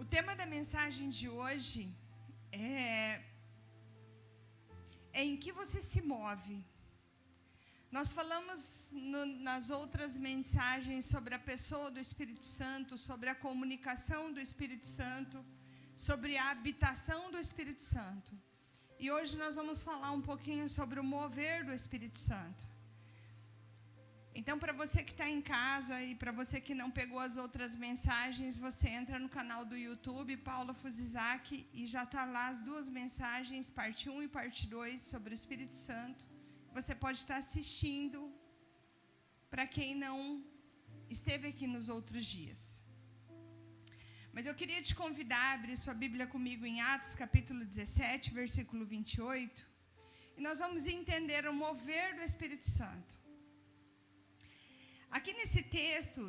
O tema da mensagem de hoje é em que você se move. Nós falamos nas outras mensagens sobre a pessoa do Espírito Santo, sobre a comunicação do Espírito Santo, sobre a habitação do Espírito Santo. E hoje nós vamos falar um pouquinho sobre o mover do Espírito Santo. Então, para você que está em casa e para você que não pegou as outras mensagens, você entra no canal do YouTube, Paula Fuzizak, e já está lá as duas mensagens, parte 1 e parte 2, sobre o Espírito Santo. Você pode estar assistindo para quem não esteve aqui nos outros dias. Mas eu queria te convidar a abrir sua Bíblia comigo em Atos, capítulo 17, versículo 28. E nós vamos entender o mover do Espírito Santo. Aqui nesse texto,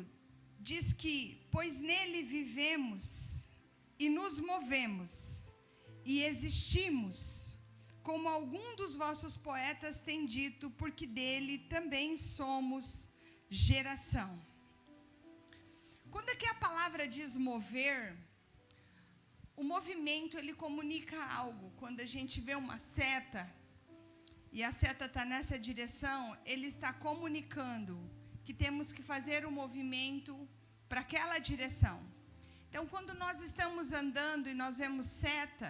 diz que, pois nele vivemos e nos movemos e existimos, como algum dos vossos poetas tem dito, porque dele também somos geração. Quando é que a palavra diz mover, o movimento ele comunica algo. Quando a gente vê uma seta, e a seta está nessa direção, ele está comunicando que temos que fazer um movimento para aquela direção. Então, quando nós estamos andando e nós vemos seta,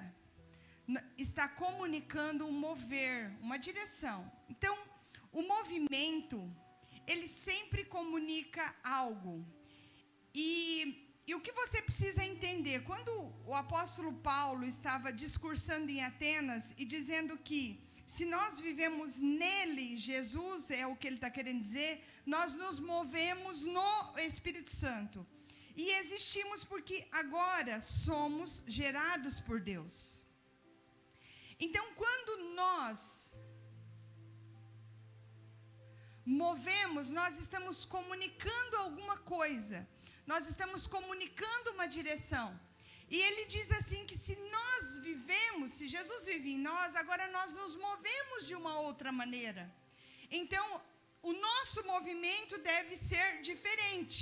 está comunicando um mover, uma direção. Então, o movimento, ele sempre comunica algo. E o que você precisa entender, quando o apóstolo Paulo estava discursando em Atenas e dizendo que se nós vivemos nele, Jesus é o que ele está querendo dizer, nós nos movemos no Espírito Santo. E existimos porque agora somos gerados por Deus. Então, quando nós movemos, nós estamos comunicando alguma coisa. Nós estamos comunicando uma direção. E ele diz assim que se nós vivemos, se Jesus vive em nós, agora nós nos movemos de uma outra maneira. Então, o nosso movimento deve ser diferente.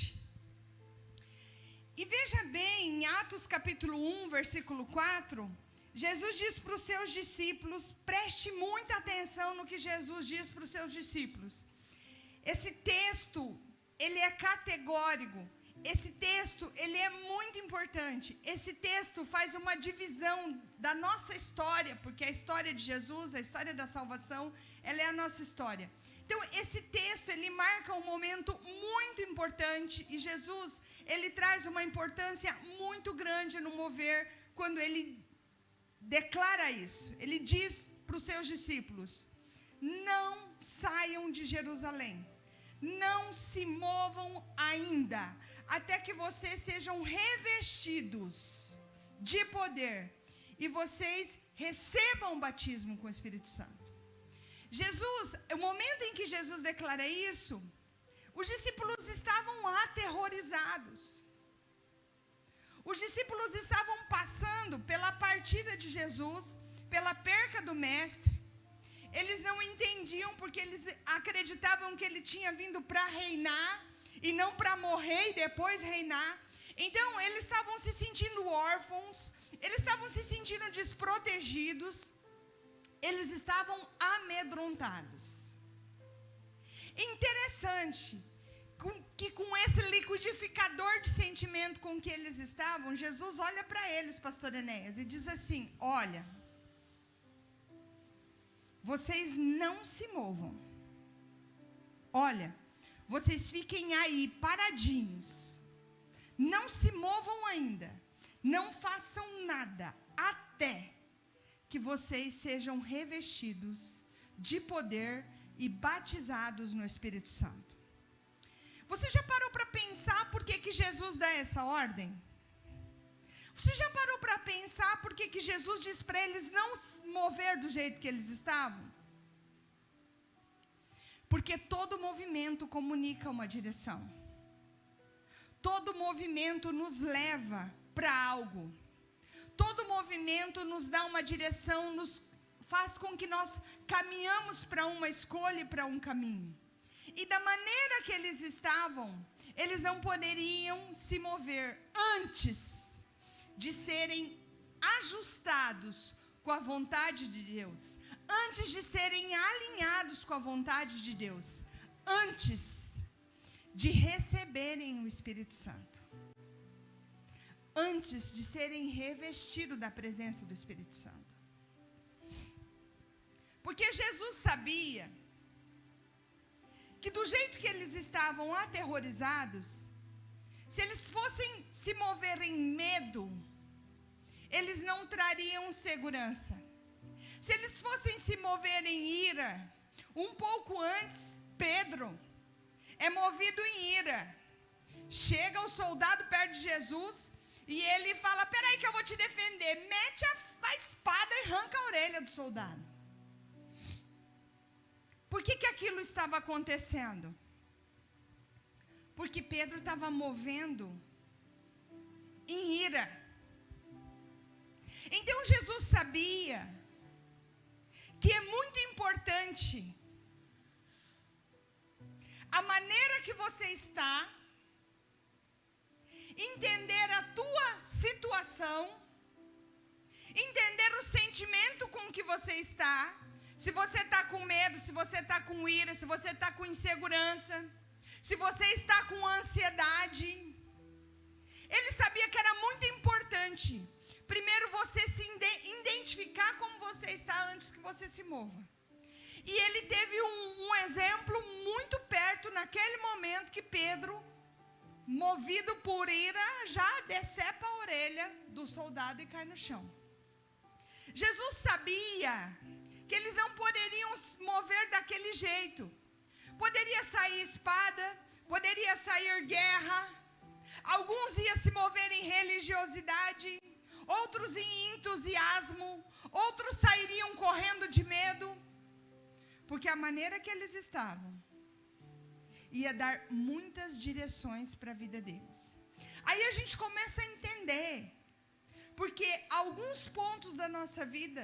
E veja bem, em Atos capítulo 1, versículo 4, Jesus diz para os seus discípulos, preste muita atenção no que Jesus diz para os seus discípulos. Esse texto, ele é categórico. Esse texto, ele é muito importante. Esse texto faz uma divisão da nossa história, porque a história de Jesus, a história da salvação, ela é a nossa história. Então, esse texto, ele marca um momento muito importante e Jesus, ele traz uma importância muito grande no mover quando ele declara isso. Ele diz para os seus discípulos, não saiam de Jerusalém, não se movam ainda, até que vocês sejam revestidos de poder e vocês recebam o batismo com o Espírito Santo. Jesus, o momento em que Jesus declara isso, os discípulos estavam aterrorizados. Os discípulos estavam passando pela partida de Jesus, pela perca do mestre. Eles não entendiam porque eles acreditavam que ele tinha vindo para reinar e não para morrer e depois reinar. Então, eles estavam se sentindo órfãos, eles estavam se sentindo desprotegidos, eles estavam amedrontados. Interessante que com esse liquidificador de sentimento com que eles estavam, Jesus olha para eles, pastor Enéas, e diz assim, olha, vocês não se movam. Olha, vocês fiquem aí paradinhos. Não se movam ainda. Não façam nada até que vocês sejam revestidos de poder e batizados no Espírito Santo. Você já parou para pensar por que Jesus dá essa ordem? Você já parou para pensar por que Jesus diz para eles não se mover do jeito que eles estavam? Porque todo movimento comunica uma direção. Todo movimento nos leva para algo. Todo movimento nos dá uma direção, nos faz com que nós caminhamos para uma escolha e para um caminho. E da maneira que eles não poderiam se mover antes de serem ajustados com a vontade de Deus, antes de serem alinhados com a vontade de Deus, antes de receberem o Espírito Santo, antes de serem revestidos da presença do Espírito Santo. Porque Jesus sabia que do jeito que eles estavam aterrorizados, se eles fossem se mover em medo, eles não trariam segurança. Se eles fossem se mover em ira, um pouco antes, Pedro é movido em ira. Chega o soldado perto de Jesus e ele fala: peraí que eu vou te defender. Mete a espada e arranca a orelha do soldado. Por que aquilo estava acontecendo? Porque Pedro estava movendo em ira. Então Jesus sabia que é muito importante a maneira que você está, entender a tua situação, entender o sentimento com que você está. Se você está com medo, se você está com ira, se você está com insegurança, se você está com ansiedade. Ele sabia que era muito importante, primeiro você se identificar como você está antes que você se mova. E ele teve um exemplo muito perto naquele momento que Pedro, movido por ira, já decepa a orelha do soldado e cai no chão. Jesus sabia que eles não poderiam mover daquele jeito. Poderia sair espada, poderia sair guerra. Alguns iam se mover em religiosidade, outros em entusiasmo, outros sairiam correndo de medo, porque a maneira que eles estavam ia dar muitas direções para a vida deles. Aí a gente começa a entender, porque alguns pontos da nossa vida,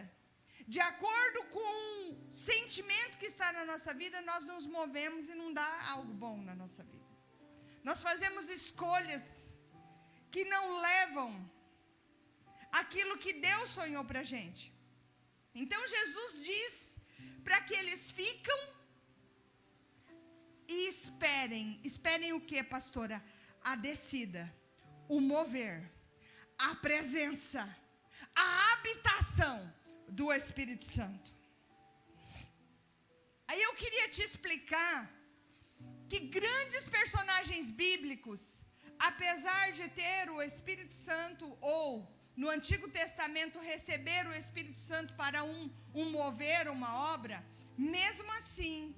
de acordo com o sentimento que está na nossa vida, nós nos movemos e não dá algo bom na nossa vida. Nós fazemos escolhas que não levam aquilo que Deus sonhou para a gente. Então Jesus diz para que eles ficam e esperem. Esperem o que, pastora? A descida, o mover, a presença, a habitação do Espírito Santo. Aí eu queria te explicar que grandes personagens bíblicos, apesar de ter o Espírito Santo, ou no Antigo Testamento receber o Espírito Santo para um mover, uma obra, mesmo assim,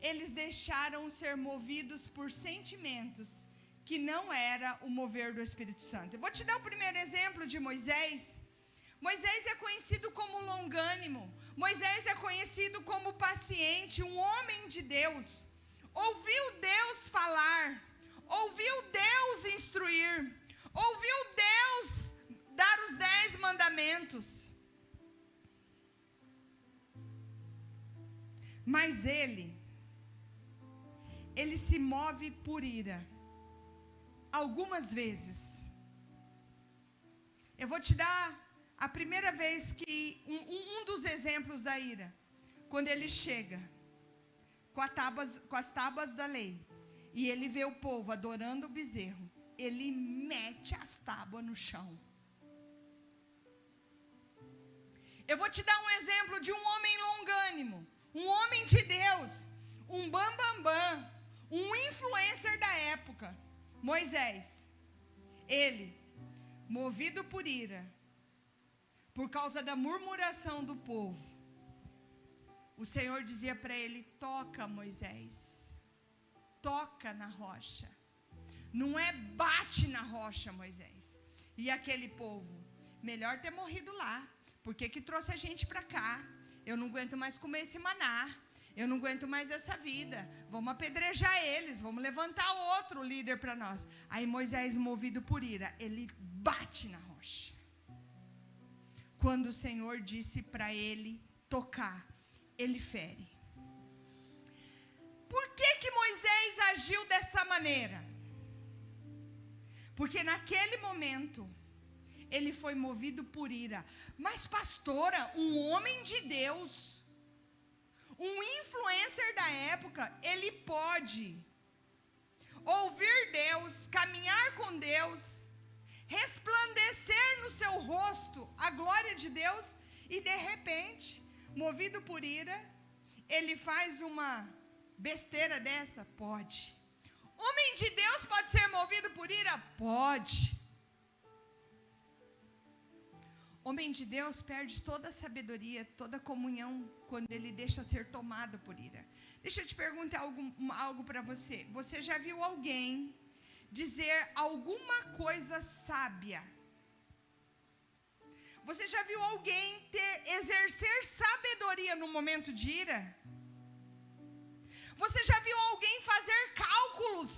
eles deixaram ser movidos por sentimentos que não era o mover do Espírito Santo. Eu vou te dar o primeiro exemplo de Moisés. Moisés é conhecido como longânimo. Moisés é conhecido como paciente, um homem de Deus. Ouviu Deus falar, ouviu Deus instruir, ouviu Deus dar os 10 mandamentos. Mas ele se move por ira. Algumas vezes. Eu vou te dar a primeira vez que, um dos exemplos da ira, quando ele chega com as tábuas da lei, e ele vê o povo adorando o bezerro, ele mete as tábuas no chão. Eu vou te dar um exemplo de um homem longânimo, um homem de Deus, um bambambam, um influencer da época, Moisés. Ele, movido por ira, por causa da murmuração do povo, o Senhor dizia para ele: toca, Moisés, toca na rocha. Não é bate na rocha, Moisés. E aquele povo: melhor ter morrido lá, porque que trouxe a gente para cá? Eu não aguento mais comer esse maná, eu não aguento mais essa vida, vamos apedrejar eles, vamos levantar outro líder para nós. Aí Moisés, movido por ira, ele bate na rocha. Quando o Senhor disse para ele tocar, ele fere. Por que Moisés agiu dessa maneira? Porque naquele momento, ele foi movido por ira. Mas pastora, um homem de Deus, um influencer da época, ele pode ouvir Deus, caminhar com Deus, resplandecer no seu rosto a glória de Deus, e de repente, movido por ira, ele faz uma besteira dessa? Pode. Homem de Deus pode ser movido por ira? Pode. Homem de Deus perde toda a sabedoria, toda a comunhão, quando ele deixa ser tomado por ira. Deixa eu te perguntar algo para você. Você já viu alguém dizer alguma coisa sábia? Você já viu alguém exercer sabedoria no momento de ira? Você já viu alguém fazer cálculos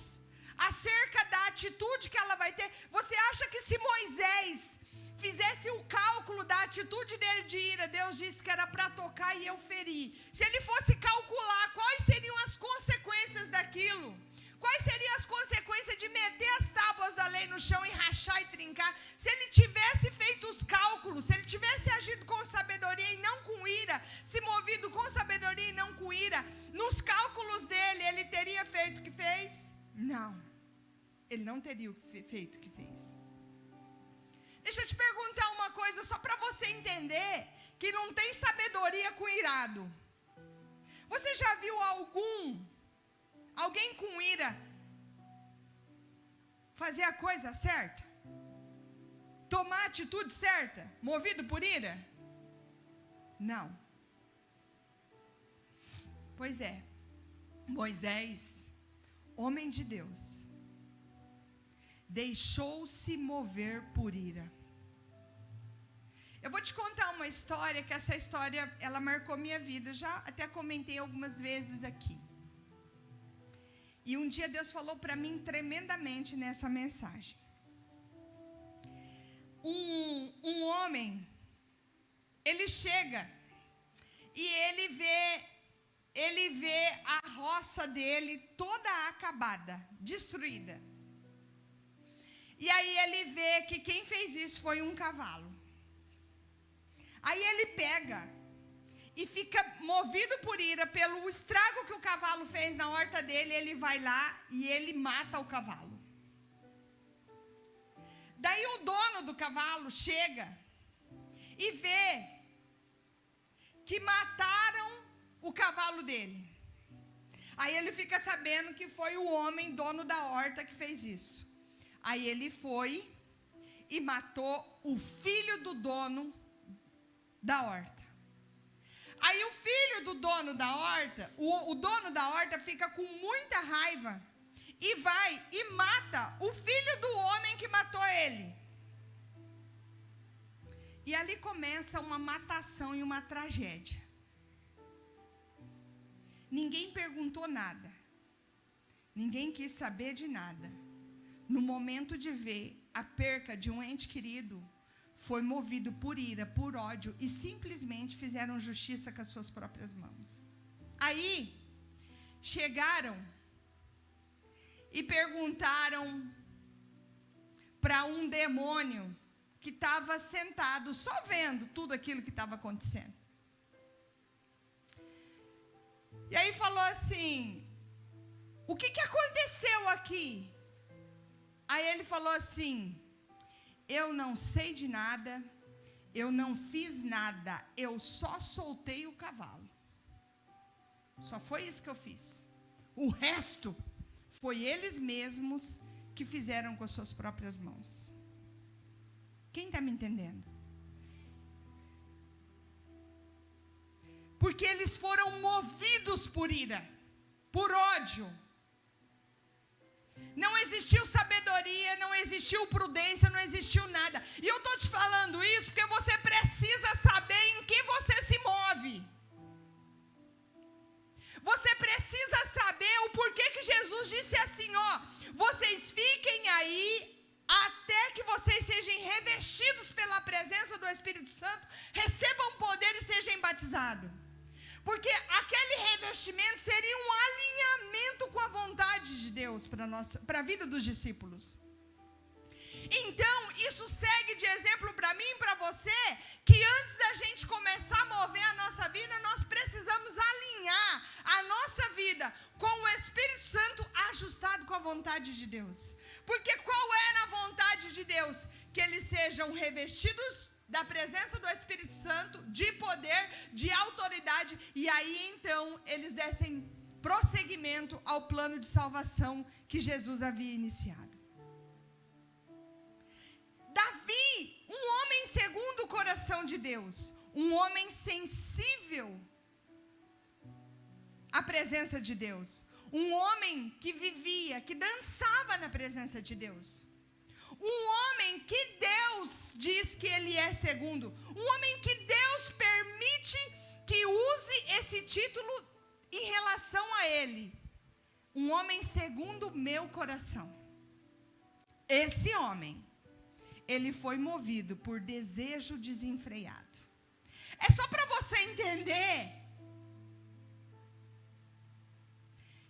acerca da atitude que ela vai ter? Você acha que se Moisés fizesse o cálculo da atitude dele de ira, Deus disse que era para tocar e eu ferir, se ele fosse calcular quais seriam as consequências daquilo, quais seriam as consequências de meter as tábuas da lei no chão e rachar e trincar, se ele tivesse feito os cálculos, se ele tivesse agido com sabedoria e não com ira, se movido com sabedoria e não com ira, nos cálculos dele, ele teria feito o que fez? Não, ele não teria feito o que fez. Deixa eu te perguntar uma coisa, só para você entender que não tem sabedoria com irado. Você já viu alguém com ira fazer a coisa certa? Tomar a atitude certa, movido por ira? Não. Pois é, Moisés, homem de Deus, deixou-se mover por ira. Eu vou te contar uma história, que essa história, ela marcou minha vida. Já até comentei algumas vezes aqui. E um dia Deus falou para mim tremendamente nessa mensagem. Um homem, ele chega e ele vê a roça dele toda acabada, destruída. E aí ele vê que quem fez isso foi um cavalo. Aí ele pega e fica movido por ira pelo estrago que o cavalo fez na horta dele, ele vai lá e ele mata o cavalo. Daí o dono do cavalo chega e vê que mataram o cavalo dele. Aí ele fica sabendo que foi o homem dono da horta que fez isso. Aí ele foi e matou o filho do dono da horta. Aí o filho do dono da horta, o dono da horta fica com muita raiva e vai e mata o filho do homem que matou ele. E ali começa uma matação e uma tragédia. Ninguém perguntou nada. Ninguém quis saber de nada. No momento de ver a perca de um ente querido, foi movido por ira, por ódio, e simplesmente fizeram justiça com as suas próprias mãos. Aí, chegaram e perguntaram para um demônio que estava sentado, só vendo tudo aquilo que estava acontecendo. E aí falou assim: o que aconteceu aqui? Aí ele falou assim: eu não sei de nada, eu não fiz nada, eu só soltei o cavalo. Só foi isso que eu fiz. O resto foi eles mesmos que fizeram com as suas próprias mãos. Quem está me entendendo? Porque eles foram movidos por ira, por ódio. Não existiu sabedoria, não existiu prudência, não existiu nada. E eu estou te falando isso porque você precisa saber em que você se move. Você precisa saber o porquê que Jesus disse assim, ó: vocês fiquem aí até que vocês sejam revestidos pela presença do Espírito Santo, recebam poder e sejam batizados. Porque aquele revestimento seria um alinhamento com a vontade de Deus para a vida dos discípulos. Então, isso segue de exemplo vida, nós precisamos alinhar a nossa vida com o Espírito Santo ajustado com a vontade de Deus. Porque qual era a vontade de Deus? Que eles sejam revestidos da presença do Espírito Santo, de poder, de autoridade, e aí então eles dessem prosseguimento ao plano de salvação que Jesus havia iniciado. Davi, um homem segundo o coração de Deus, um homem sensível à presença de Deus, um homem que vivia, que dançava na presença de Deus, um homem que Deus diz que ele é segundo, um homem que Deus permite que use esse título em relação a ele, um homem segundo o meu coração. Esse homem, ele foi movido por desejo desenfreado. É só para você entender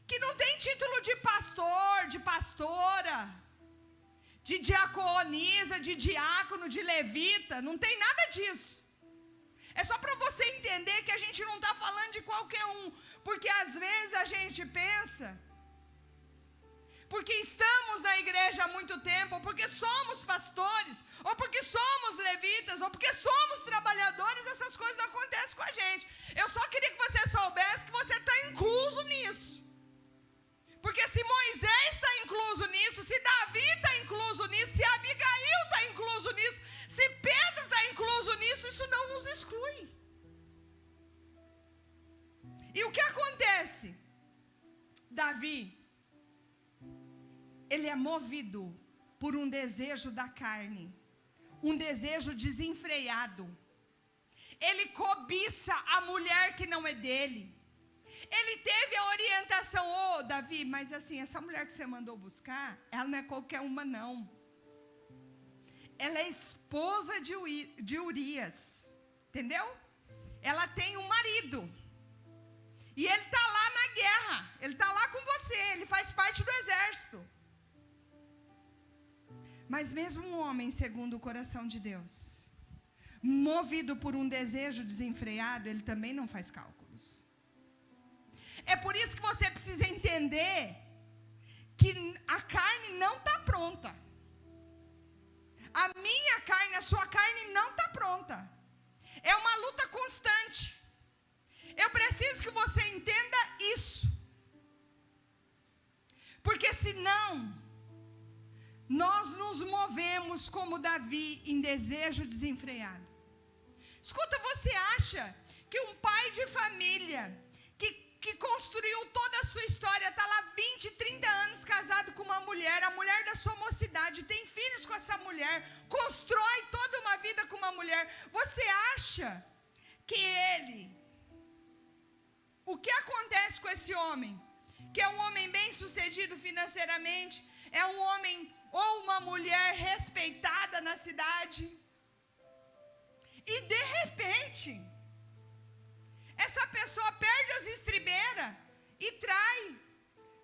que não tem título de pastor, de pastora, de diaconisa, de diácono, de levita, não tem nada disso. É só para você entender que a gente não está falando de qualquer um, porque às vezes a gente pensa, porque estamos na igreja há muito tempo, ou porque somos pastores, ou porque somos levitas, ou porque somos trabalhadores, essas coisas não acontecem com a gente. Eu só queria que você soubesse que você está incluso nisso. Porque se Moisés está incluso nisso, se Davi está incluso nisso, se Abigail está incluso nisso, se Pedro está incluso nisso, isso não nos exclui. E o que acontece? Davi, ele é movido por um desejo da carne, um desejo desenfreado. Ele cobiça a mulher que não é dele. Ele teve a orientação, Davi, mas assim, essa mulher que você mandou buscar, ela não é qualquer uma não. Ela é esposa de Urias, entendeu? Ela tem um marido. E ele está lá na guerra, ele está lá com você, ele faz parte do exército. Mas mesmo um homem segundo o coração de Deus, movido por um desejo desenfreado, ele também não faz cálculos. É por isso que você precisa entender que a carne não está pronta. A minha carne, a sua carne não está pronta. É uma luta constante. Eu preciso que você entenda isso. Porque senão, nós nos movemos como Davi em desejo desenfreado. Escuta, você acha que um pai de família que construiu toda a sua história, está lá 20, 30 anos casado com uma mulher, a mulher da sua mocidade, tem filhos com essa mulher, constrói toda uma vida com uma mulher, você acha que o que acontece com esse homem, que é um homem bem sucedido financeiramente, é um homem ou uma mulher respeitada na cidade, e de repente, essa pessoa perde as estribeiras e trai,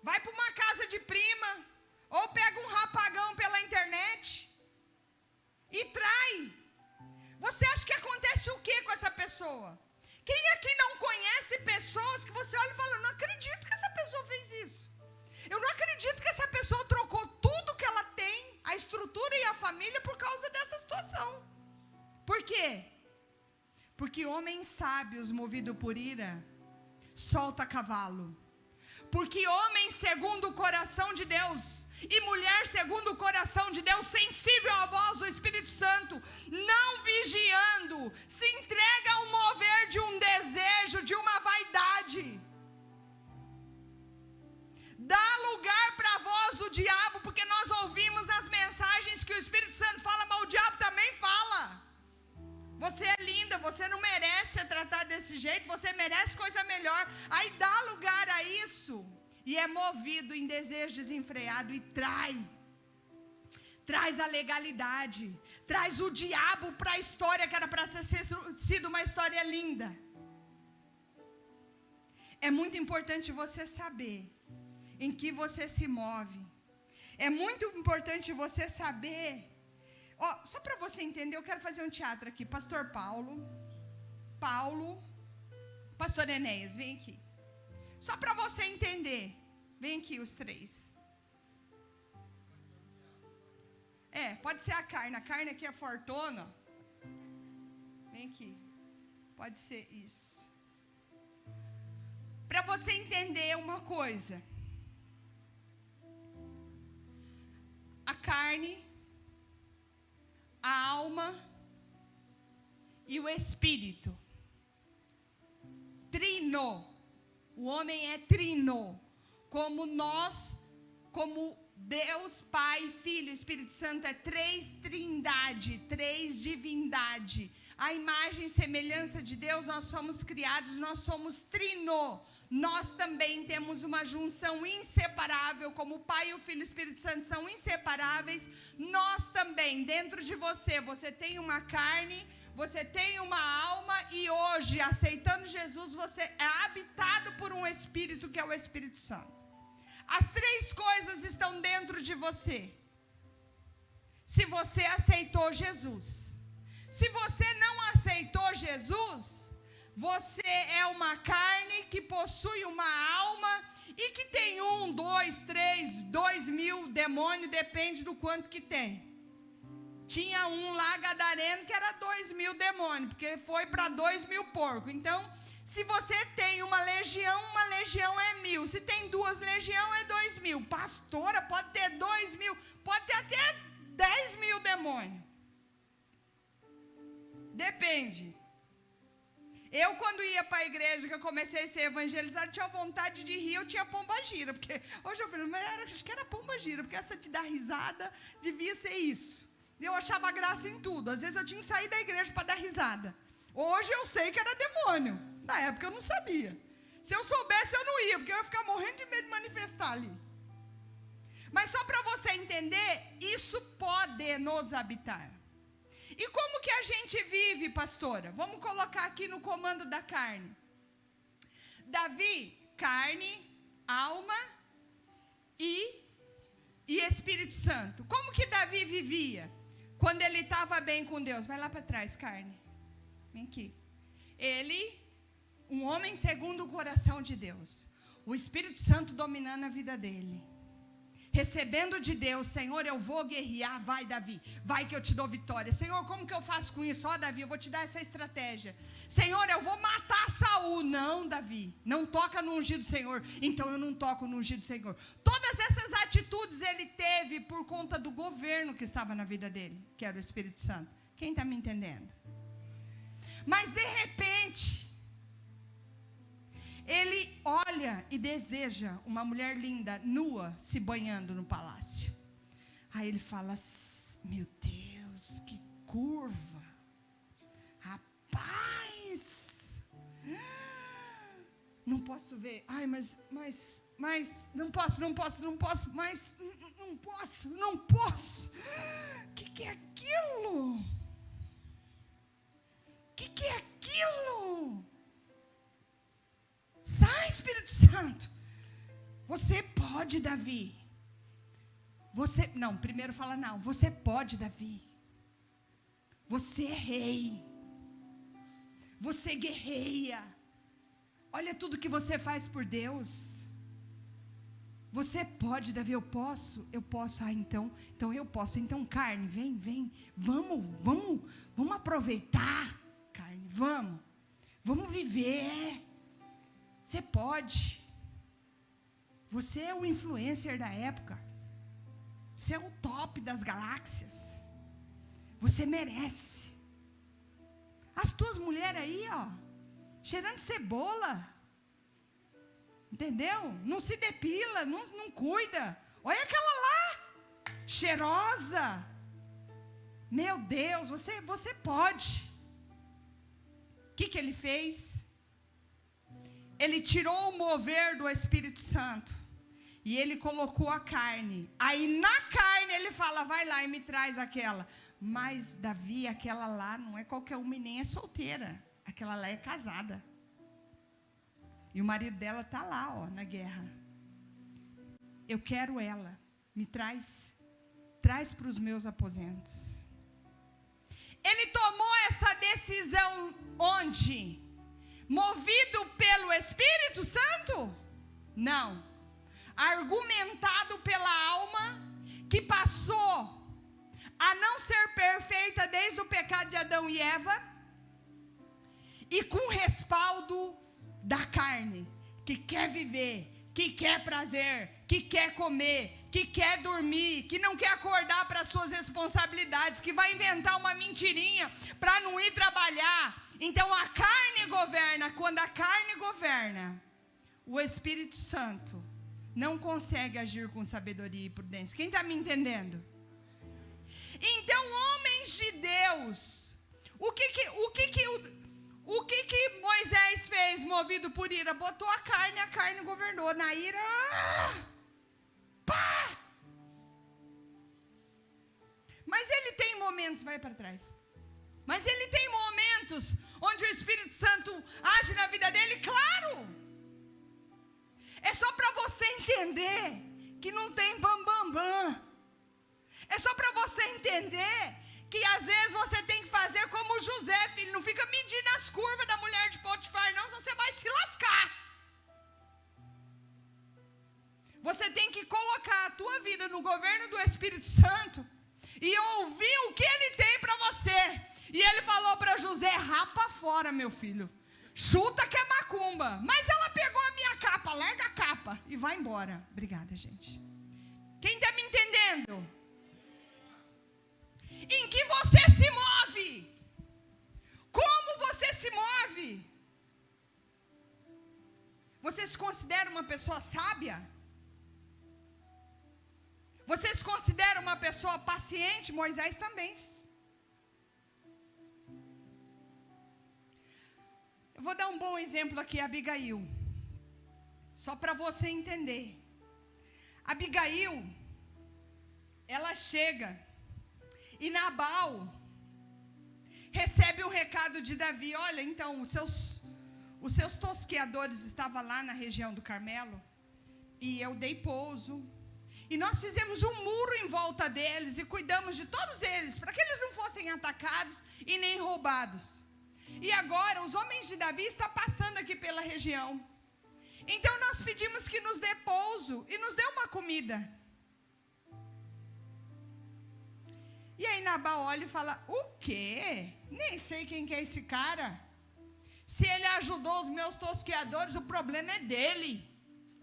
vai para uma casa de prima, ou pega um rapagão pela internet e trai. Você acha que acontece o que com essa pessoa? Quem aqui não conhece pessoas que você olha e fala, eu não acredito que essa pessoa fez isso. Eu não acredito que essa pessoa trocou tudo que ela tem, a estrutura e a família, por causa dessa situação. Por quê? Porque homens sábios movidos por ira, solta cavalo. Porque homem segundo o coração de Deus, e mulher segundo o coração de Deus, sensível à voz do Espírito Santo, não vigiando, se entrega ao mover de um desejo, de uma vaidade. Dá lugar para a voz do diabo, porque nós ouvimos nas mensagens que o Espírito Santo fala, mas o diabo também fala. Você é linda, você não merece ser tratada desse jeito, você merece coisa melhor. Aí dá lugar a isso, e é movido em desejo desenfreado e traz a legalidade, traz o diabo para a história que era para ter sido uma história linda. É muito importante você saber em que você se move. É muito importante você saber. Só para você entender, eu quero fazer um teatro aqui. Pastor Paulo, Pastor Enéas, vem aqui. Só para você entender. Vem aqui os três. Pode ser a carne. A carne aqui é fortona. Vem aqui. Pode ser isso. Para você entender uma coisa. A carne, a alma e o espírito. Trino. O homem é trino. Como Deus, Pai, Filho, Espírito Santo é três trindade, três divindade. A imagem e semelhança de Deus, nós somos criados, nós somos trino. Nós também temos uma junção inseparável, como o Pai, o Filho e o Espírito Santo são inseparáveis. Nós também, dentro de você tem uma carne, você tem uma alma e hoje, aceitando Jesus, você é habitado por um Espírito que é o Espírito Santo. As três coisas estão dentro de você. Se você aceitou Jesus. Se você não aceitou Jesus, você é uma carne que possui uma alma e que tem 1, 2, 3, 2.000 demônios, depende do quanto que tem. Tinha um lá, gadareno, que era 2.000 demônios, porque foi para 2.000 porcos. Então, se você tem uma legião é 1.000. Se tem 2 legiões, é 2.000. Pastora, pode ter 2.000, pode ter até 10.000 demônios. Depende. Eu, quando ia para a igreja, que eu comecei a ser evangelizada, tinha vontade de rir, eu tinha pombagira. Porque hoje eu falei, mas acho que era pombagira, porque essa de dar risada devia ser isso. Eu achava graça em tudo. Às vezes eu tinha que sair da igreja para dar risada. Hoje eu sei que era demônio. Na época eu não sabia. Se eu soubesse, eu não ia, porque eu ia ficar morrendo de medo de manifestar ali. Mas só para você entender, isso pode nos habitar. E como que a gente vive, pastora? Vamos colocar aqui no comando da carne. Davi, carne, alma e Espírito Santo. Como que Davi vivia? Quando ele estava bem com Deus. Vai lá para trás, carne. Vem aqui. Ele, um homem segundo o coração de Deus. O Espírito Santo dominando a vida dele. Recebendo de Deus, Senhor, eu vou guerrear, vai Davi, vai que eu te dou vitória. Senhor, como que eu faço com isso? Ó Davi, eu vou te dar essa estratégia. Senhor, eu vou matar Saul. Não, Davi, não toca no ungido do Senhor. Então eu não toco no ungido do Senhor. Todas essas atitudes ele teve por conta do governo que estava na vida dele, que era o Espírito Santo. Quem está me entendendo? Mas de repente, ele olha e deseja uma mulher linda, nua, se banhando no palácio. Aí ele fala, meu Deus, que curva. Rapaz, não posso ver. Ai, mas, não posso, não posso. Que é aquilo? Que é aquilo? Sai, Espírito Santo. Você pode, Davi. Primeiro fala não. Você pode, Davi. Você é rei. Você guerreia. Olha tudo que você faz por Deus. Você pode, Davi, eu posso. Ah, então eu posso. Então, carne, vem. Vamos aproveitar, carne, vamos viver. Você pode. Você é o influencer da época. Você é o top das galáxias. Você merece. As tuas mulheres aí, ó, cheirando cebola. Entendeu? Não se depila, não cuida. Olha aquela lá, cheirosa. Meu Deus, você pode. O que ele fez? Ele tirou o mover do Espírito Santo e ele colocou a carne. Aí na carne ele fala, vai lá e me traz aquela. Mas Davi, aquela lá não é qualquer uma e nem é solteira. Aquela lá é casada. E o marido dela está lá, ó, na guerra. Eu quero ela. Me traz para os meus aposentos. Ele tomou essa decisão onde? movido pelo Espírito Santo? Não. Argumentado pela alma que passou a não ser perfeita desde o pecado de Adão e Eva, e com respaldo da carne, que quer viver, que quer prazer, que quer comer, que quer dormir, que não quer acordar para as suas responsabilidades, que vai inventar uma mentirinha para não ir trabalhar. Então a carne governa. Quando a carne governa, o Espírito Santo não consegue agir com sabedoria e prudência. Quem está me entendendo? Então, homens de Deus, o que Moisés fez movido por ira? Botou a carne governou. Na ira, pá! Mas ele tem momentos, vai para trás. Mas ele tem momentos onde o Espírito Santo age na vida dele, claro. É só para você entender que não tem bam. É só para você entender que às vezes você tem que fazer como José, filho. Não fica medindo as curvas da mulher de Potifar, não, senão você vai se lascar. Você tem que colocar a tua vida no governo do Espírito Santo e ouvir o que ele tem para você. E ele falou para José: rapa fora, meu filho. Chuta que é macumba. Mas ela pegou a minha capa, larga a capa e vai embora. Obrigada, gente. Quem está me entendendo? Em que você se move? Como você se move? Você se considera uma pessoa sábia? Você se considera uma pessoa paciente? Moisés também. Eu vou dar um bom exemplo aqui, Abigail. Só para você entender. Abigail, ela chega e Nabal recebe o recado de Davi. Olha, então, os seus tosqueadores estavam lá na região do Carmelo, e eu dei pouso, e nós fizemos um muro em volta deles, e cuidamos de todos eles, para que eles não fossem atacados e nem roubados. E agora, os homens de Davi estão passando aqui pela região. Então, nós pedimos que nos dê pouso, e nos dê uma comida. E aí Nabal olha e fala: o quê? Nem sei quem que é esse cara. Se ele ajudou os meus tosqueadores, o problema é dele.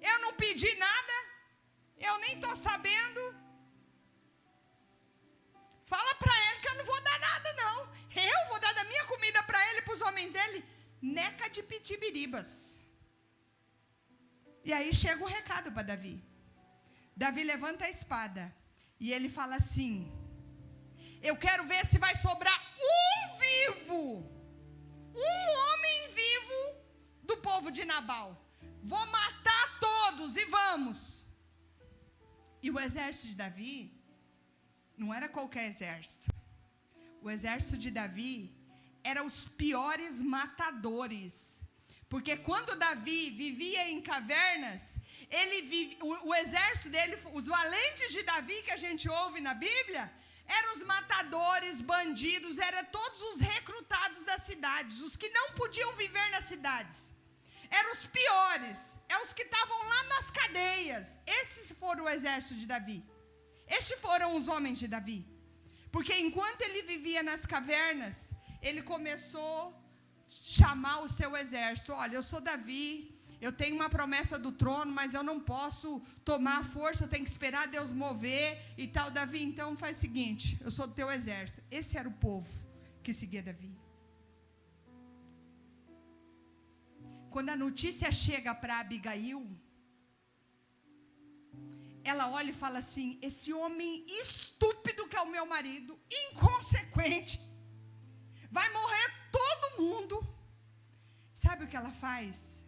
Eu não pedi nada, eu nem estou sabendo. Fala para ele que eu não vou dar nada, não. Eu vou dar da minha comida para ele e para os homens dele. Neca de pitibiribas. E aí chega o recado para Davi. Davi levanta a espada e ele fala assim: eu quero ver se vai sobrar um vivo, um homem vivo do povo de Nabal. Vou matar todos e vamos. E o exército de Davi não era qualquer exército. O exército de Davi era os piores matadores. Porque quando Davi vivia em cavernas, o exército dele, os valentes de Davi que a gente ouve na Bíblia, eram os matadores, bandidos, eram todos os recrutados das cidades, os que não podiam viver nas cidades. Eram os piores, os que estavam lá nas cadeias. Esses foram o exército de Davi. Estes foram os homens de Davi. Porque enquanto ele vivia nas cavernas, ele começou a chamar o seu exército. Olha, eu sou Davi, eu tenho uma promessa do trono, mas eu não posso tomar a força, eu tenho que esperar Deus mover e tal. Davi, então faz o seguinte: eu sou do teu exército. Esse era o povo que seguia Davi. Quando a notícia chega para Abigail, ela olha e fala assim: esse homem estúpido que é o meu marido, inconsequente, vai morrer todo mundo. Sabe o que ela faz?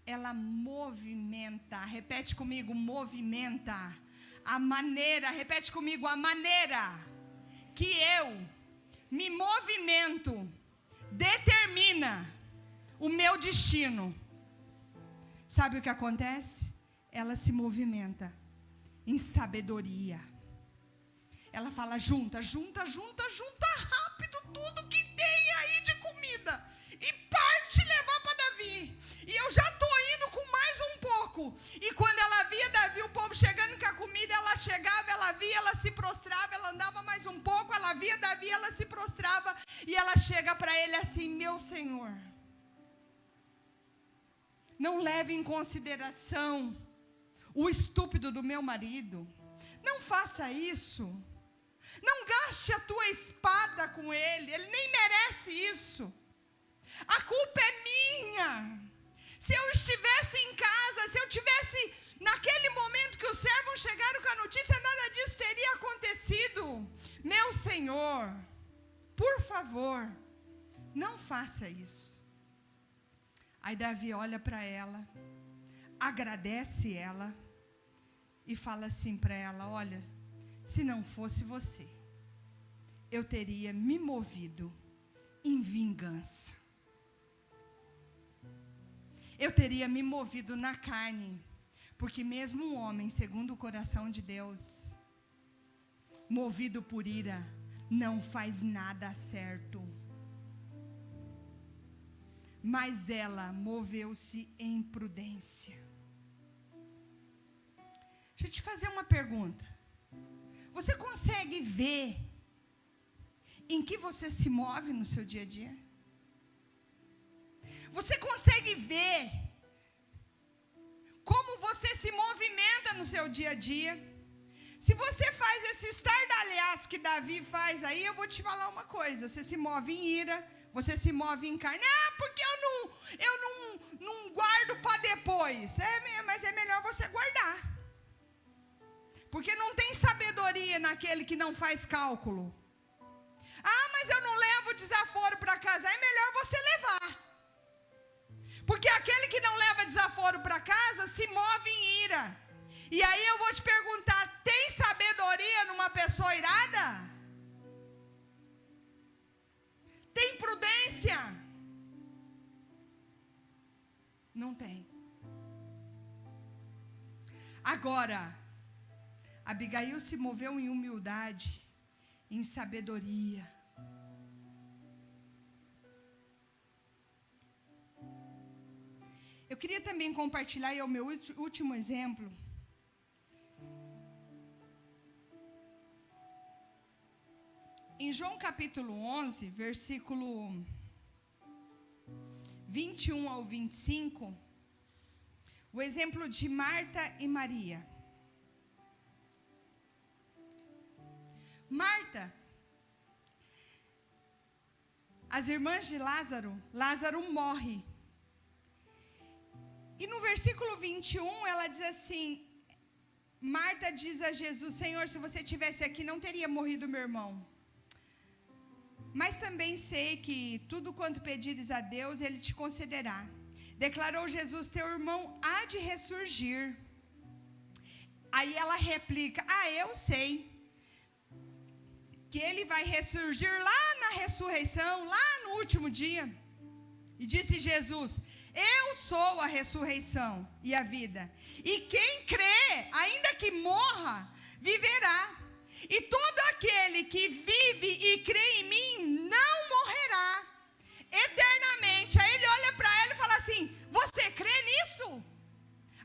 Ela movimenta, repete comigo, movimenta. A maneira, repete comigo, a maneira que eu me movimento determina o meu destino. Sabe o que acontece? Ela se movimenta em sabedoria. Ela fala: junta rápido tudo que tem aí de comida e parte levar Não leve em consideração o estúpido do meu marido. Não faça isso. Não gaste a tua espada com ele. Ele nem merece isso. A culpa é minha. Se eu estivesse em casa, se eu tivesse naquele momento que os servos chegaram com a notícia, nada disso teria acontecido. Meu Senhor, por favor, não faça isso. Aí Davi olha para ela, agradece ela e fala assim para ela: olha, se não fosse você, eu teria me movido em vingança. Eu teria me movido na carne, porque mesmo um homem segundo o coração de Deus, movido por ira, não faz nada certo. Mas ela moveu-se em prudência. Deixa eu te fazer uma pergunta. Você consegue ver em que você se move no seu dia a dia? Você consegue ver como você se movimenta no seu dia a dia? Se você faz esse estardalhaço que Davi faz aí, eu vou te falar uma coisa: você se move em ira, você se move em carne. Ah, porque eu não guardo para depois. Mas é melhor você guardar. Porque não tem sabedoria naquele que não faz cálculo. Ah, mas eu não levo desaforo para casa. É melhor você levar. Porque aquele que não leva desaforo para casa se move em ira. E aí eu vou te perguntar: tem sabedoria numa pessoa irada? Tem prudência? Não tem. Agora, Abigail se moveu em humildade, em sabedoria. Eu queria também compartilhar, e é o meu último exemplo. Em João capítulo 11, versículo 21 ao 25, o exemplo de Marta e Maria. Marta, as irmãs de Lázaro morre. E no versículo 21, ela diz assim, Marta diz a Jesus: Senhor, se você estivesse aqui, não teria morrido meu irmão. Mas também sei que tudo quanto pedires a Deus, Ele te concederá. Declarou Jesus: teu irmão há de ressurgir. Aí ela replica: eu sei que ele vai ressurgir lá na ressurreição, lá no último dia. E disse Jesus: eu sou a ressurreição e a vida. E quem crê, ainda que morra, viverá. E todo aquele que vive e crê em mim não morrerá eternamente. Aí ele olha para ela e fala assim: você crê nisso?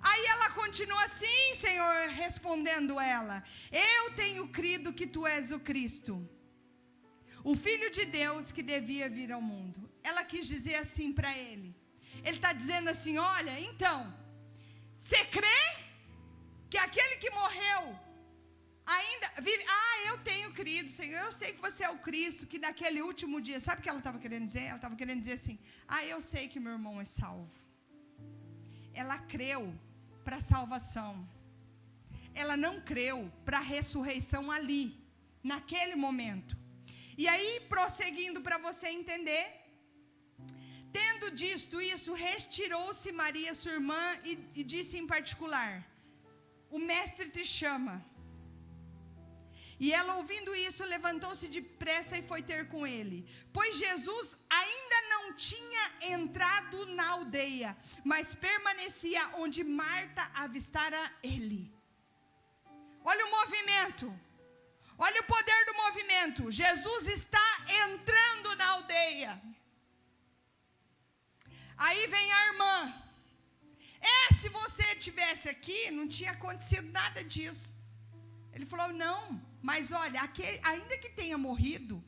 Aí ela continua assim, Senhor, respondendo ela: eu tenho crido que tu és o Cristo, o Filho de Deus que devia vir ao mundo. Ela quis dizer assim para ele. Ele está dizendo assim: olha, então, você crê que aquele que morreu ainda vive? Eu tenho crido, Senhor, eu sei que você é o Cristo, que naquele último dia, sabe o que ela estava querendo dizer? Ela estava querendo dizer assim: eu sei que meu irmão é salvo. Ela creu para a salvação. Ela não creu para a ressurreição ali, naquele momento. E aí, prosseguindo para você entender, tendo dito isso, retirou-se Maria, sua irmã, e disse em particular: o mestre te chama. E ela, ouvindo isso, levantou-se depressa e foi ter com ele. Pois Jesus ainda não tinha entrado na aldeia, mas permanecia onde Marta avistara ele. Olha o movimento. Olha o poder do movimento. Jesus está entrando na aldeia. Aí vem a irmã. Se você estivesse aqui, não tinha acontecido nada disso. Ele falou: não, mas olha, ainda que tenha morrido,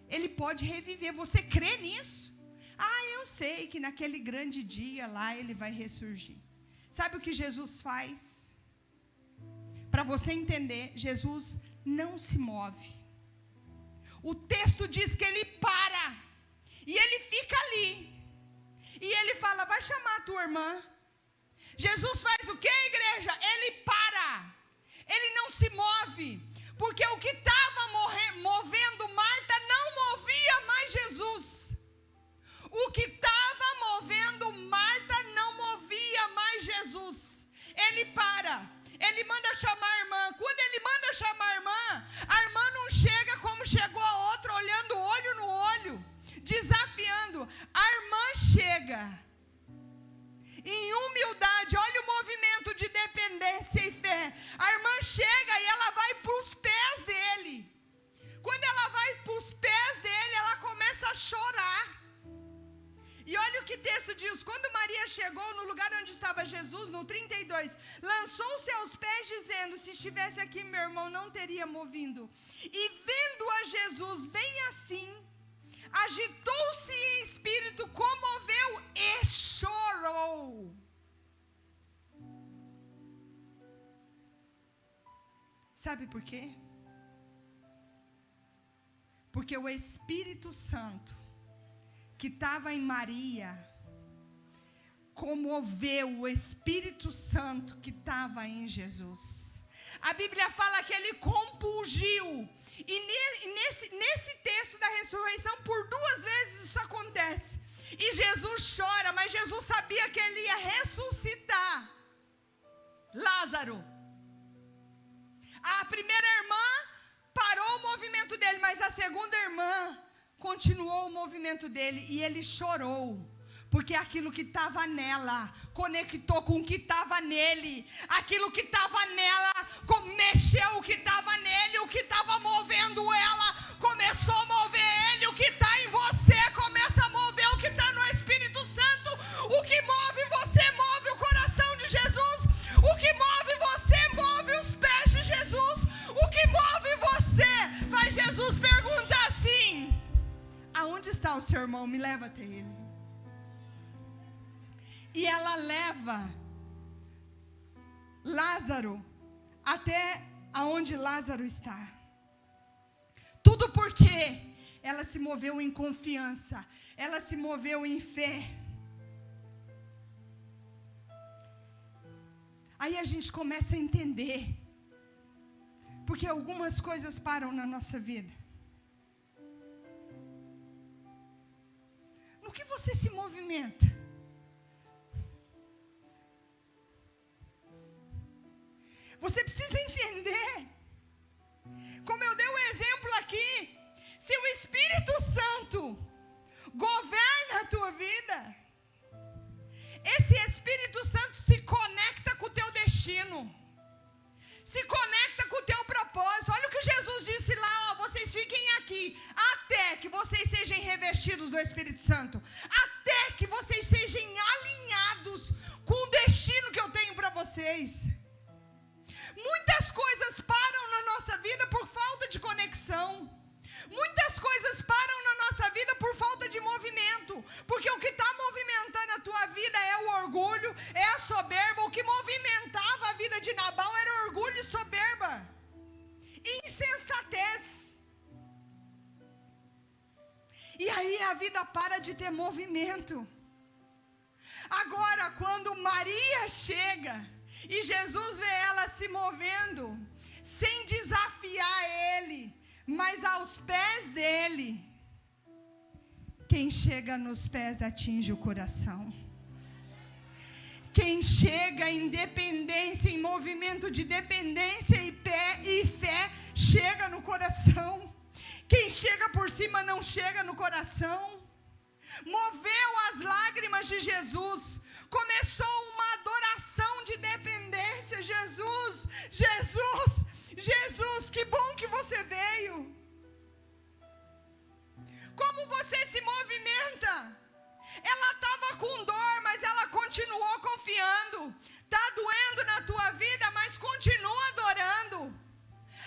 ele pode reviver. Você crê nisso? Eu sei que naquele grande dia lá ele vai ressurgir. Sabe o que Jesus faz? Para você entender, Jesus não se move. O texto diz que ele para. E ele fica ali. E ele fala, vai chamar a tua irmã. Jesus faz o que, igreja? Ele para. Ele não se move. Porque o que estava movendo Marta não movia mais Jesus. O que estava movendo Marta não movia mais Jesus. Ele para. Ele manda chamar a irmã. Quando ele manda chamar a irmã não chega como chegou a outra, olhando olho no olho, desafiando. A irmã chega em humildade. Olha o movimento de dependência e fé. A irmã chega e ela vai para os pés dele. Quando ela vai para os pés dele, ela começa a chorar. E olha o que o texto diz. Quando Maria chegou no lugar onde estava Jesus, no 32, lançou-se aos pés, dizendo, se estivesse aqui meu irmão não teria movido. E vendo a Jesus bem assim, agitou-se em espírito, comoveu e chorou. Sabe por quê? Porque o Espírito Santo que estava em Maria comoveu o Espírito Santo que estava em Jesus. A Bíblia fala que ele compungiu. E nesse texto da ressurreição, por 2 vezes isso acontece. E Jesus chora, mas Jesus sabia que ele ia ressuscitar Lázaro. A primeira irmã parou o movimento dele, mas a segunda irmã continuou o movimento dele. E ele chorou, porque aquilo que estava nela conectou com o que estava nele. Aquilo que estava nela mexeu o que estava nele. O que estava movendo ela começou a mover ele. O que está em você começa a mover o que está no Espírito Santo. O que move você move o coração de Jesus. O que move você move os pés de Jesus. O que move você faz Jesus perguntar assim: aonde está o seu irmão? Me leva até ele. E ela leva Lázaro até aonde Lázaro está. Tudo porque ela se moveu em confiança. Ela se moveu em fé. Aí a gente começa a entender porque algumas coisas param na nossa vida. No que você se movimenta? Você precisa entender, como eu dei um exemplo aqui, se o Espírito Santo governa a tua vida, esse Espírito Santo se conecta com o teu destino, se conecta com o teu propósito. Olha o que Jesus disse lá, vocês fiquem aqui, até que vocês sejam revestidos do Espírito Santo, até que vocês sejam alinhados com o destino que eu tenho para vocês. Muitas coisas param na nossa vida por falta de conexão. Muitas coisas param na nossa vida por falta de movimento. Porque o que está movimentando a tua vida é o orgulho, é a soberba. O que movimentava a vida de Nabal era orgulho e soberba. Insensatez. E aí a vida para de ter movimento. Agora, quando Maria chega e Jesus vê ela se movendo, sem desafiar ele, mas aos pés dele, quem chega nos pés atinge o coração. Quem chega em dependência, em movimento de dependência e fé, chega no coração. Quem chega por cima não chega no coração. Moveu as lágrimas de Jesus. Começou uma adoração de dependência. Jesus, Jesus, Jesus, que bom que você veio. Como você se movimenta? Ela estava com dor, mas ela continuou confiando. Está doendo na tua vida, mas continua adorando.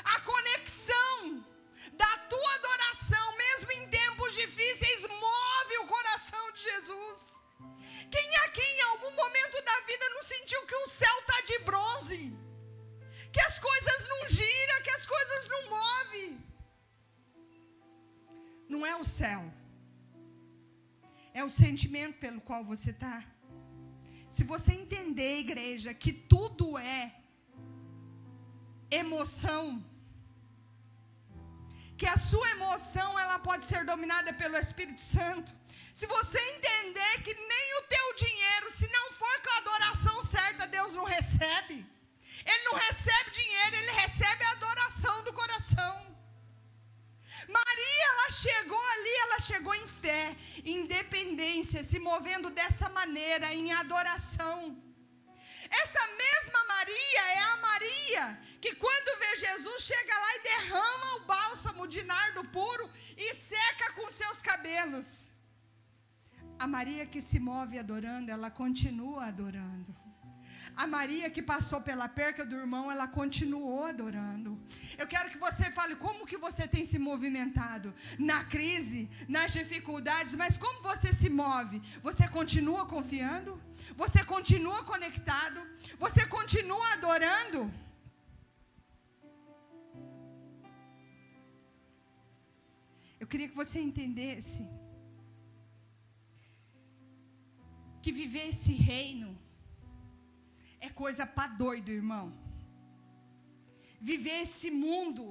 A conexão da tua adoração, mesmo em tempos difíceis, move o coração de não é o céu. É o sentimento pelo qual você está. Se você entender, igreja, que tudo é emoção, que a sua emoção ela pode ser dominada pelo Espírito Santo. Se você entender que nem o teu dinheiro, se não for com a adoração certa, Deus não recebe. Ele não recebe dinheiro, Ele recebe a adoração do coração. Maria, ela chegou ali, ela chegou em fé, em dependência, se movendo dessa maneira, em adoração. Essa mesma Maria é a Maria que quando vê Jesus, chega lá e derrama o bálsamo de nardo puro e seca com seus cabelos. A Maria que se move adorando, ela continua adorando. A Maria que passou pela perca do irmão, ela continuou adorando. Eu quero que você fale como que você tem se movimentado na crise, nas dificuldades, mas como você se move? Você continua confiando? Você continua conectado? Você continua adorando? Eu queria que você entendesse que viver esse reino é coisa para doido, irmão. Viver esse mundo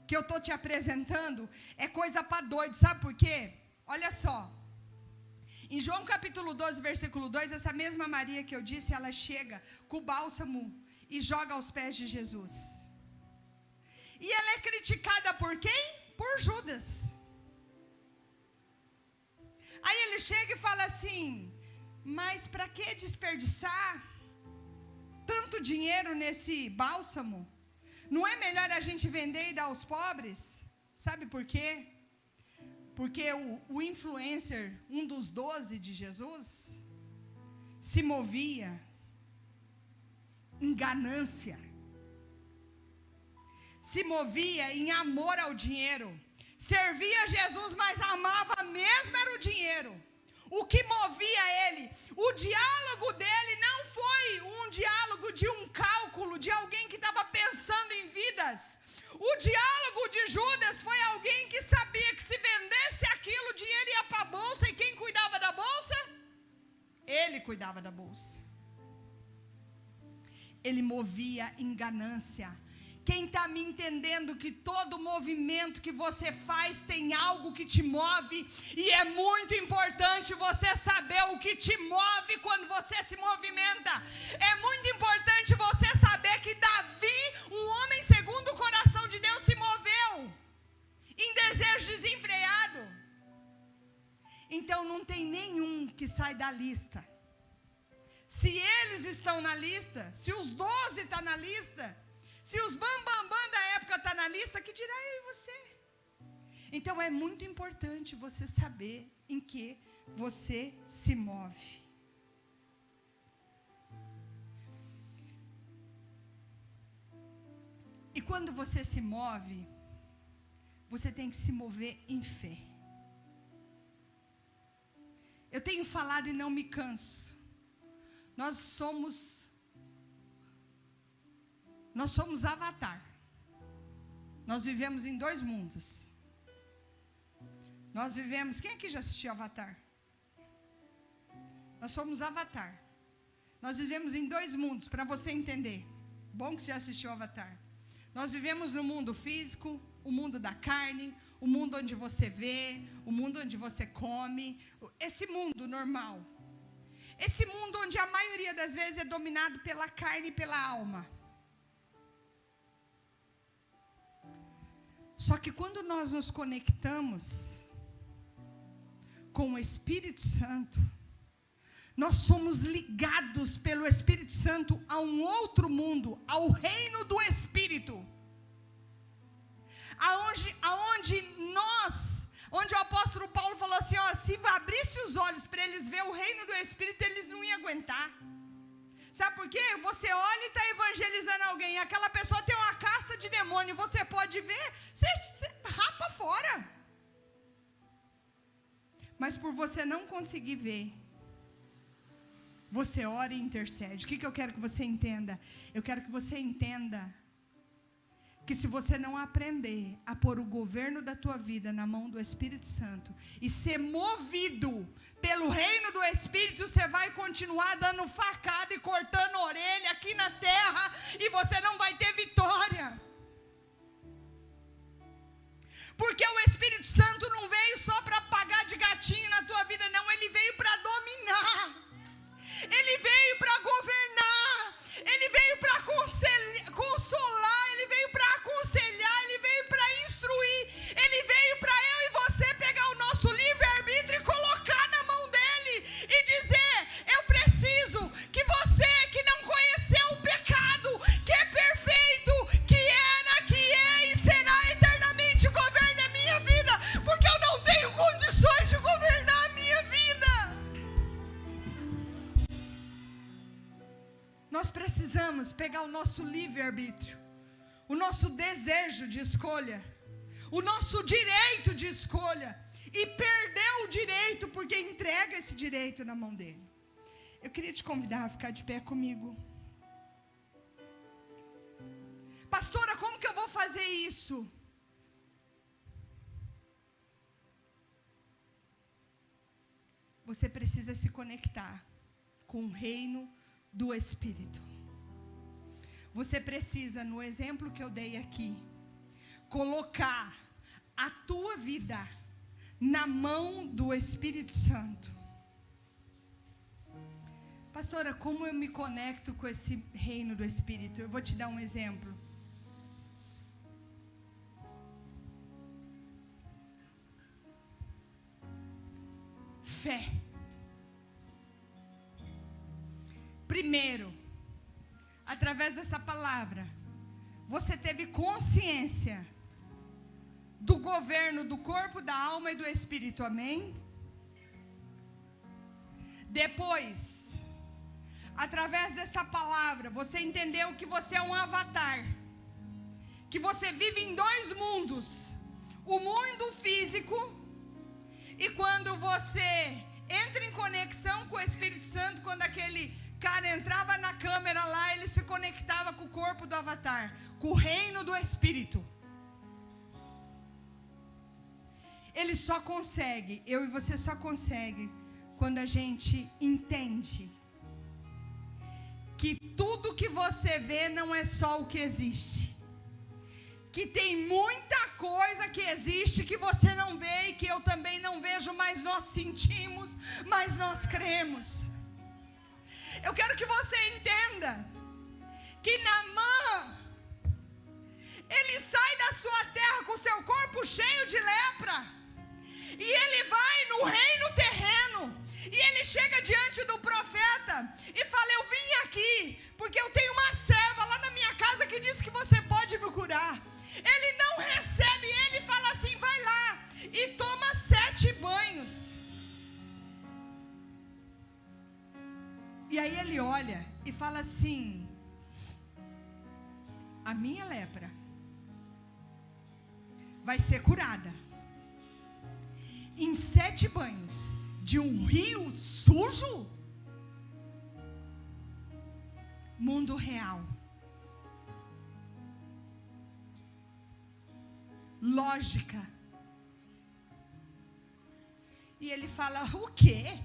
que eu estou te apresentando é coisa para doido. Sabe por quê? Olha só. Em João capítulo 12, versículo 2, essa mesma Maria que eu disse, ela chega com o bálsamo e joga aos pés de Jesus. E ela é criticada por quem? Por Judas. Aí ele chega e fala assim: mas para que desperdiçar tanto dinheiro nesse bálsamo? Não é melhor a gente vender e dar aos pobres? Sabe por quê? Porque o influencer, um dos 12 de Jesus, se movia em ganância, se movia em amor ao dinheiro, servia Jesus, mas amava mesmo era o dinheiro. O que movia ele, o diálogo dele não foi um diálogo de um cálculo, de alguém que estava pensando em vidas. O diálogo de Judas foi alguém que sabia que se vendesse aquilo, o dinheiro ia para a bolsa, e quem cuidava da bolsa? Ele cuidava da bolsa. Ele movia em ganância. Quem está me entendendo que todo movimento que você faz tem algo que te move, e é muito importante você saber o que te move quando você se movimenta. É muito importante você saber que Davi, um homem segundo o coração de Deus, se moveu em desejo desenfreado. Então não tem nenhum que sai da lista. Se eles estão na lista, se os 12 estão na lista, se os bambambam da época estão na lista, que dirá eu e você? Então é muito importante você saber em que você se move. E quando você se move, você tem que se mover em fé. Eu tenho falado e não me canso. Nós somos Avatar. Nós vivemos em 2 mundos. Nós vivemos... Quem aqui já assistiu Avatar? Nós somos Avatar. Nós vivemos em 2 mundos, para você entender. Bom que você já assistiu Avatar. Nós vivemos no mundo físico, o mundo da carne, o mundo onde você vê, o mundo onde você come. Esse mundo normal. Esse mundo onde a maioria das vezes é dominado pela carne e pela alma. Só que quando nós nos conectamos com o Espírito Santo, nós somos ligados pelo Espírito Santo a um outro mundo, ao reino do Espírito. Onde o apóstolo Paulo falou assim, ó, se abrisse os olhos para eles ver o reino do Espírito, eles não iam aguentar. Sabe por quê? Você olha e está evangelizando alguém, aquela pessoa tem uma casta de demônio, você pode ver, você rapa fora. Mas por você não conseguir ver, você ora e intercede. O que eu quero que você entenda? Eu quero que você entenda que se você não aprender a pôr o governo da tua vida na mão do Espírito Santo e ser movido pelo reino do Espírito, você vai continuar dando facada e cortando orelha aqui na terra e você não vai ter vitória. Porque o Espírito Santo não veio só para pagar de gatinho na tua vida, não. Ele veio para dominar. Ele veio para governar. Ele veio para consolar. Ele veio para aconselhar. Ele veio para instruir. Ele veio para eu e você pegar o nosso livre-arbítrio e colocar na mão dele. E dizer, eu preciso que você que não conheceu o pecado, que é perfeito, que era, que é e será eternamente, governe a minha vida. Porque eu não tenho condições de governar a minha vida. Nós precisamos pegar o nosso livre-arbítrio, o nosso desejo de escolha, o nosso direito de escolha, e perder o direito porque entrega esse direito na mão dele. Eu queria te convidar a ficar de pé comigo. Pastora, como que eu vou fazer isso? Você precisa se conectar com o reino do Espírito. Você precisa, no exemplo que eu dei aqui, colocar a tua vida na mão do Espírito Santo. Pastora, como eu me conecto com esse reino do Espírito? Eu vou te dar um exemplo. Fé. Primeiro, através dessa palavra, você teve consciência do governo do corpo, da alma e do espírito, amém? Depois, através dessa palavra, você entendeu que você é um avatar, que você vive em dois mundos, o mundo físico, e quando você entra em conexão com o Espírito Santo, quando aquele cara entrava na câmera lá, ele se conectava com o corpo do avatar, com o reino do Espírito. Ele só consegue, eu e você só consegue, quando a gente entende que tudo que você vê não é só o que existe. Que tem muita coisa que existe que você não vê e que eu também não vejo, mas nós sentimos, mas nós cremos. Eu quero que você entenda que Naamã, ele sai da sua terra com seu corpo cheio de lepra, e ele vai no reino terreno, e ele chega diante do profeta e fala: eu vim aqui porque eu tenho uma serva lá na minha casa que diz que você pode me curar. Ele não recebe ele e fala assim: vai lá e toma 7 banhos. E aí ele olha e fala assim: a minha lepra vai ser curada em 7 banhos de um rio sujo? Mundo real. Lógica. E ele fala: o quê?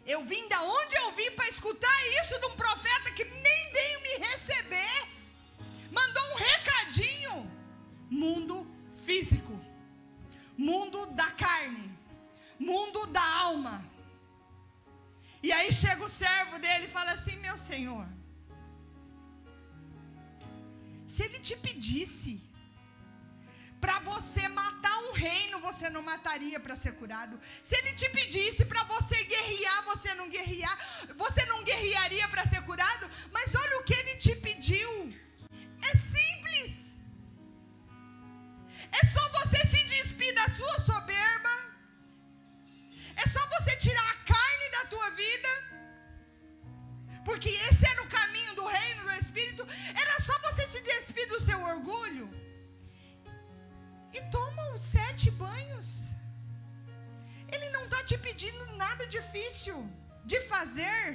Eu vim da onde eu vim para escutar isso de um profeta que nem veio me receber? Mandou um recadinho. Mundo físico, mundo da carne, mundo da alma. E aí chega o servo dele e fala assim: meu senhor, se ele te pedisse para você matar um reino, você não mataria para ser curado. Se ele te pedisse para você guerrear, você não guerrearia para ser curado. Mas olha o que ele te pediu. É simples. É só você se despir da sua soberba. É só você tirar a carne da tua vida. Porque esse era o caminho do reino do Espírito. Era só você se despir do seu orgulho e toma os 7 banhos. Ele não está te pedindo nada difícil de fazer.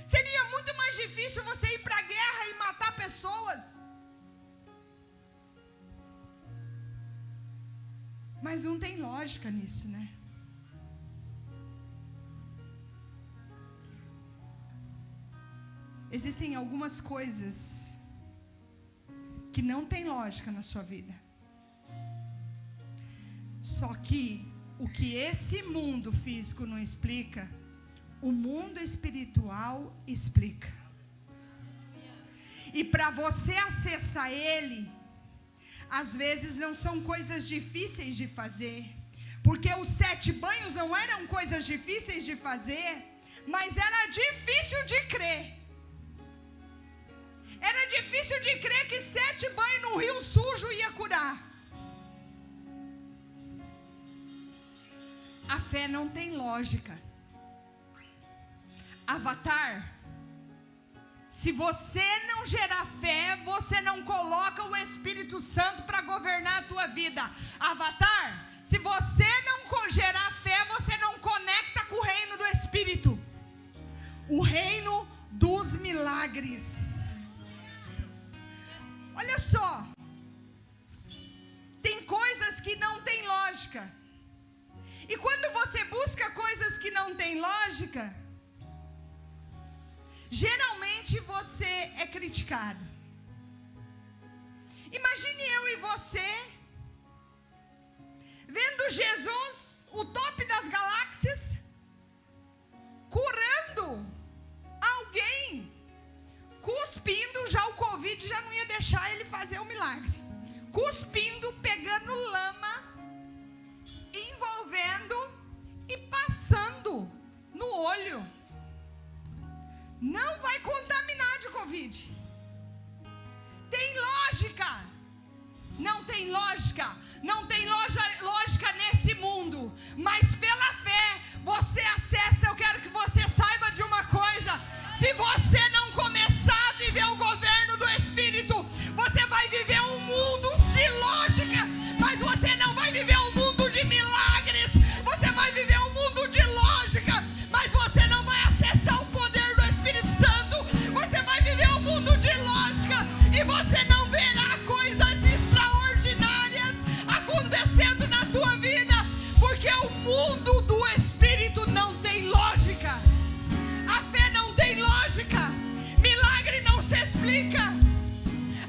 Seria muito mais difícil você ir para a guerra e matar pessoas. Mas não tem lógica nisso, né? Existem algumas coisas que não tem lógica na sua vida. Só que o que esse mundo físico não explica, o mundo espiritual explica. E para você acessar ele, às vezes não são coisas difíceis de fazer, porque os 7 banhos não eram coisas difíceis de fazer, mas era difícil de crer. Era difícil de crer que 7 banhos num rio sujo ia curar. A fé não tem lógica. Avatar, se você não gerar fé, você não coloca o Espírito Santo para governar a tua vida. Avatar, se você não gerar fé, você não conecta com o reino do Espírito, o reino dos milagres. Olha só, tem coisas que não tem lógica. E quando você busca coisas que não tem lógica, geralmente você é criticado. Imagine eu e você vendo Jesus, o top das galáxias, curando alguém, cuspindo. Já o Covid já não ia deixar ele fazer o milagre. Cuspindo, pegando lama, envolvendo e passando no olho. Não vai contaminar de Covid. Tem lógica? Não tem lógica. Não tem lógica nesse mundo. Mas pela fé, você acessa. Eu quero que você saiba de uma coisa. Se você não começar a viver o governo do Espírito, você vai viver um mundo de lógica. Mas você não vai viver um mundo de milagres. Você vai viver um mundo de lógica. Mas você não vai acessar o poder do Espírito Santo. Você vai viver um mundo de lógica. E você não verá coisas extraordinárias acontecendo na tua vida. Porque o mundo do Espírito não tem lógica. A fé não tem lógica. Milagre não se explica.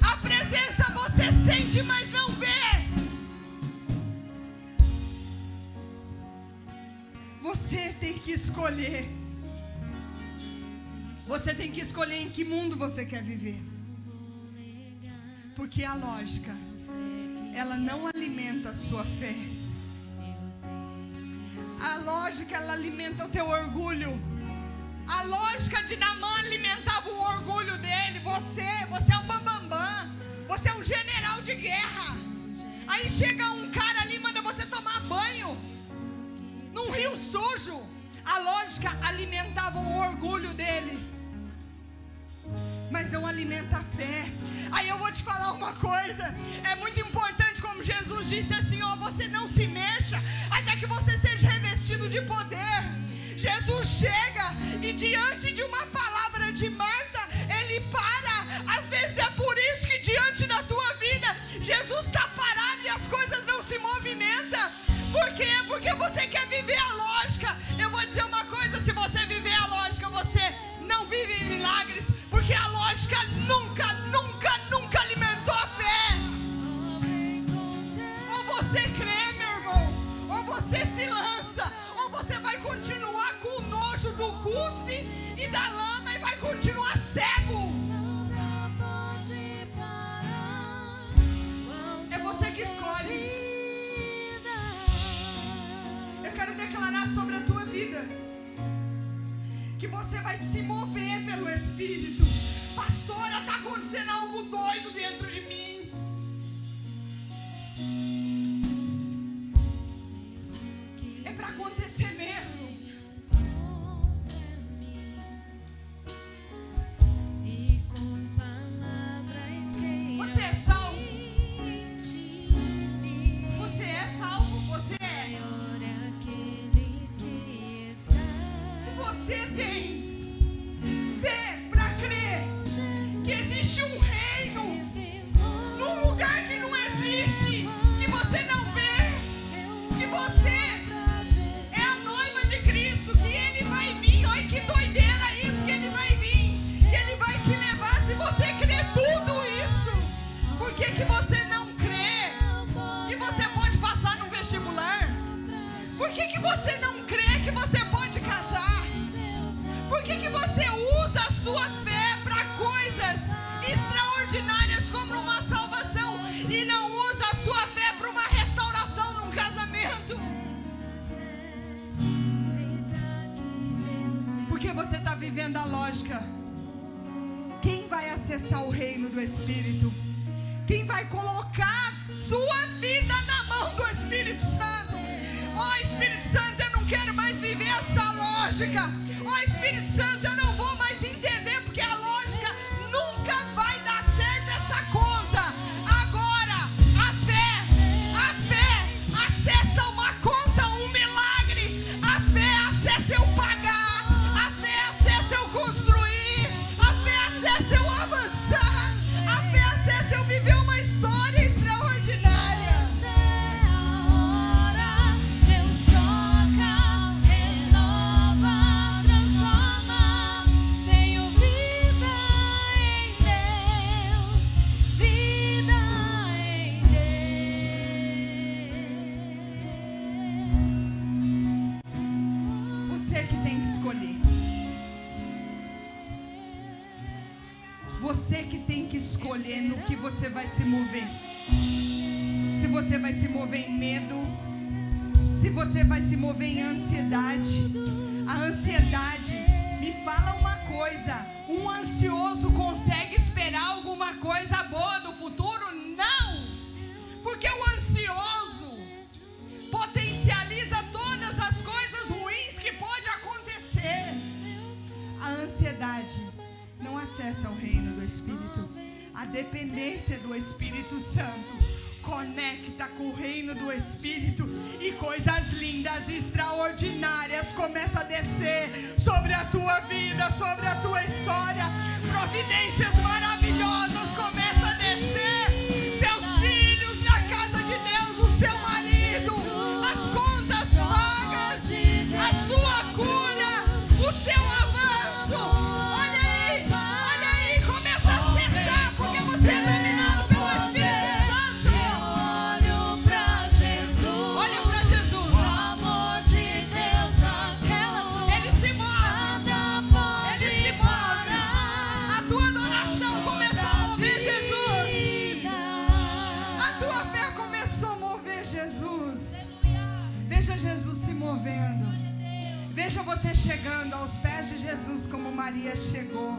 A presença você sente, mas não vê. Você tem que escolher. Você tem que escolher em que mundo você quer viver. Porque a lógica, ela não alimenta a sua fé. A lógica, ela alimenta o teu orgulho. A lógica de Naamã alimentava o orgulho dele. Você é um bambambam. Você é um general de guerra. Aí chega um cara ali e manda você tomar banho num rio sujo. A lógica alimentava o orgulho dele, mas não alimenta a fé. Aí eu vou te falar uma coisa. É muito importante, como Jesus disse assim, ó, você não se mexa até que você seja revestido de poder. Jesus chega e diante de uma palavra de Marta, ele para. Às vezes é por isso que diante da tua vida, Jesus está parado e as coisas não se movimentam. Por quê? Porque você quer viver a lógica. Eu vou dizer uma coisa, se você viver a lógica, você não vive milagres. Porque a lógica nunca alimentou a fé. Ou você crê, meu irmão, ou você se lança, ou você vai continuar com o nojo do cuspe e da lama e vai continuar cego. É você que escolhe. Eu quero declarar sobre a tua vida que você vai se mover pelo Espírito. Pastora, está acontecendo algo doido dentro de mim. É para acontecer mesmo. Você é salvo? Você é salvo? Você é? Se você tem fé para crer que existe um reino num lugar que não existe, que você não vê, que você não crê que você pode casar? Por que você usa a sua fé para coisas extraordinárias como uma salvação e não usa a sua fé para uma restauração num casamento? Porque você está vivendo a lógica. Quem vai acessar o reino do Espírito? Quem vai colocar sua vida na mão do Espírito Santo? Ó Espírito Santo, eu não quero mais viver essa lógica. Ó Espírito Santo, eu não vou mais entender, porque a lógica nunca vai dar certo essa conta. Agora, a fé acessa uma conta, um milagre. A fé acessa eu pagar. A fé acessa eu construir. A fé acessa eu avançar. A fé acessa eu viver uma história extraordinária. Você que tem que escolher. Você que tem que escolher no que você vai se mover. Se você vai se mover em medo, se você vai se mover em ansiedade. A ansiedade, me fala uma coisa: um ansioso consegue esperar alguma coisa boa do futuro? Não! Porque o ansioso potencializa todas as coisas ruins que podem acontecer. A ansiedade não acessa o reino do Espírito. A dependência do Espírito Santo conecta com o reino do Espírito e coisas lindas, extraordinárias começam a descer sobre a tua vida, sobre a tua história. Providências maravilhosas começam a descer. Seus filhos na casa de Deus, o seu marido, as contas pagas, a sua cura, o seu avanço. Olha aí, começa a acessar, porque você é dominado pelo Espírito Santo. Olha pra Jesus. O amor de Deus naquela luz. Ele se move. Ele se move. A tua adoração começou a mover Jesus. A tua fé começou a mover Jesus. Veja Jesus se movendo. Veja você chegando aos pés de Jesus como Maria chegou.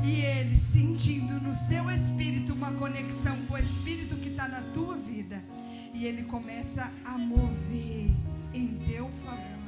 E ele sentindo no seu espírito uma conexão com o Espírito que está na tua vida. E ele começa a mover em teu favor.